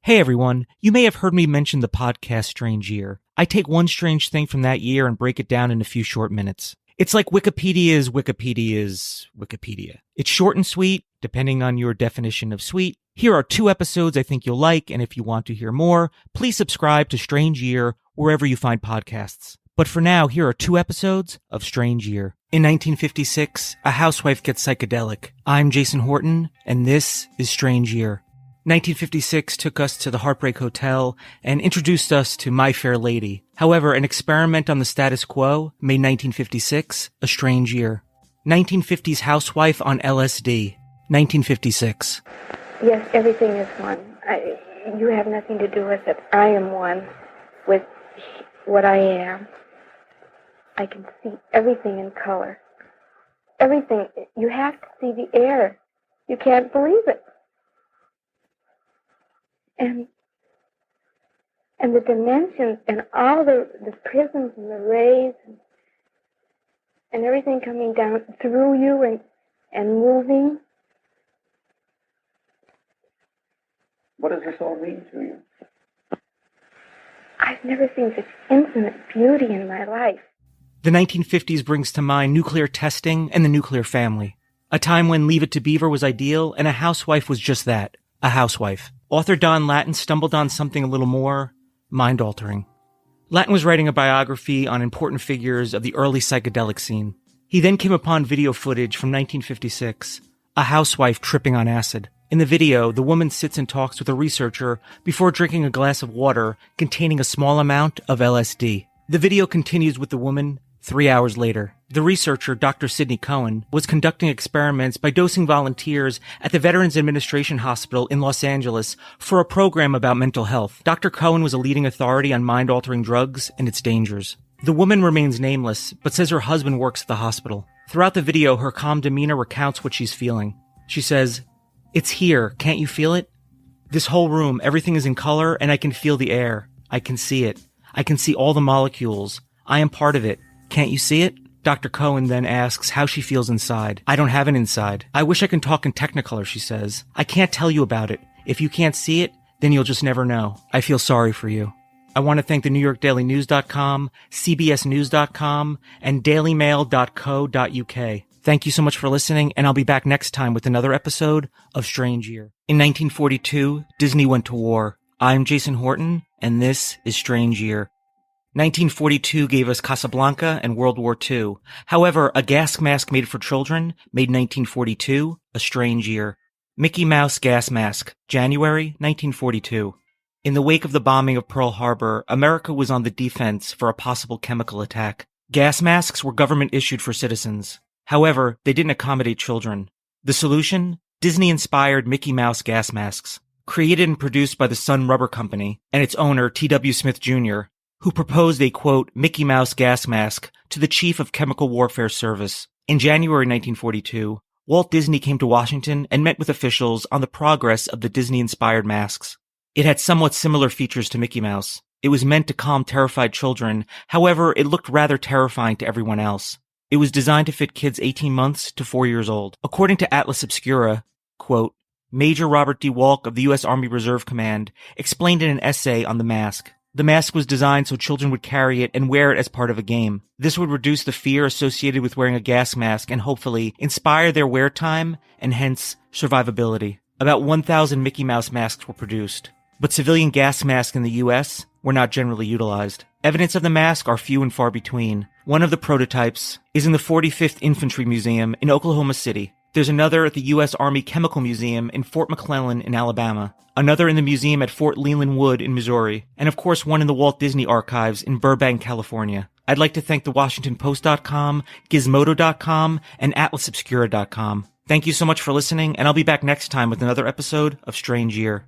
Hey everyone, you may have heard me mention the podcast Strange Year. I take one strange thing from that year and break it down in a few short minutes. It's like Wikipedia's Wikipedia. It's short and sweet, depending on your definition of sweet. Here are 2 episodes I think you'll like, and if you want to hear more, please subscribe to Strange Year wherever you find podcasts. But for now, here are 2 episodes of Strange Year. In 1956, a housewife gets psychedelic. I'm Jason Horton, and this is Strange Year. 1956 took us to the Heartbreak Hotel and introduced us to My Fair Lady. However, an experiment on the status quo made 1956 a strange year. 1950s housewife on LSD. 1956. Yes, everything is one. You have nothing to do with it. I am one with what I am. I can see everything in color. Everything. You have to see the air. You can't believe it. And the dimensions and all the prisms and the rays and everything coming down through you and moving. What does this all mean to you? I've never seen such infinite beauty in my life. The 1950s brings to mind nuclear testing and the nuclear family. A time when Leave It to Beaver was ideal and a housewife was just that, a housewife. Author Don Lattin stumbled on something a little more mind-altering. Lattin was writing a biography on important figures of the early psychedelic scene. He then came upon video footage from 1956, a housewife tripping on acid. In the video, the woman sits and talks with a researcher before drinking a glass of water containing a small amount of LSD. The video continues with the woman 3 hours later. The researcher, Dr. Sidney Cohen, was conducting experiments by dosing volunteers at the Veterans Administration Hospital in Los Angeles for a program about mental health. Dr. Cohen was a leading authority on mind-altering drugs and its dangers. The woman remains nameless, but says her husband works at the hospital. Throughout the video, her calm demeanor recounts what she's feeling. She says, "It's here, can't you feel it? This whole room, everything is in color, and I can feel the air. I can see it. I can see all the molecules. I am part of it. Can't you see it?" Dr. Cohen then asks how she feels inside. "I don't have an inside. I wish I can talk in Technicolor," she says. "I can't tell you about it. If you can't see it, then you'll just never know. I feel sorry for you." I want to thank the NewYorkDailyNews.com, CBSNews.com, and DailyMail.co.uk. Thank you so much for listening, and I'll be back next time with another episode of Strange Year. In 1942, Disney went to war. I'm Jason Horton, and this is Strange Year. 1942 gave us Casablanca and World War II. However, a gas mask made for children made 1942 a strange year. Mickey Mouse gas mask, January 1942. In the wake of the bombing of Pearl Harbor, America was on the defense for a possible chemical attack. Gas masks were government issued for citizens. However, they didn't accommodate children. The solution? Disney-inspired Mickey Mouse gas masks. Created and produced by the Sun Rubber Company and its owner, T.W. Smith Jr., who proposed a, quote, Mickey Mouse gas mask to the Chief of Chemical Warfare Service. In January 1942, Walt Disney came to Washington and met with officials on the progress of the Disney-inspired masks. It had somewhat similar features to Mickey Mouse. It was meant to calm terrified children, however, it looked rather terrifying to everyone else. It was designed to fit kids 18 months to 4 years old. According to Atlas Obscura, quote, Major Robert D. Walk of the U.S. Army Reserve Command explained in an essay on the mask. The mask was designed so children would carry it and wear it as part of a game. This would reduce the fear associated with wearing a gas mask and hopefully inspire their wear time and hence survivability. About 1,000 Mickey Mouse masks were produced, but civilian gas masks in the U.S. were not generally utilized. Evidence of the mask are few and far between. One of the prototypes is in the 45th Infantry Museum in Oklahoma City. There's another at the U.S. Army Chemical Museum in Fort McClellan in Alabama, another in the museum at Fort Leland Wood in Missouri, and of course one in the Walt Disney Archives in Burbank, California. I'd like to thank the WashingtonPost.com, Gizmodo.com, and AtlasObscura.com. Thank you so much for listening, and I'll be back next time with another episode of Strange Year.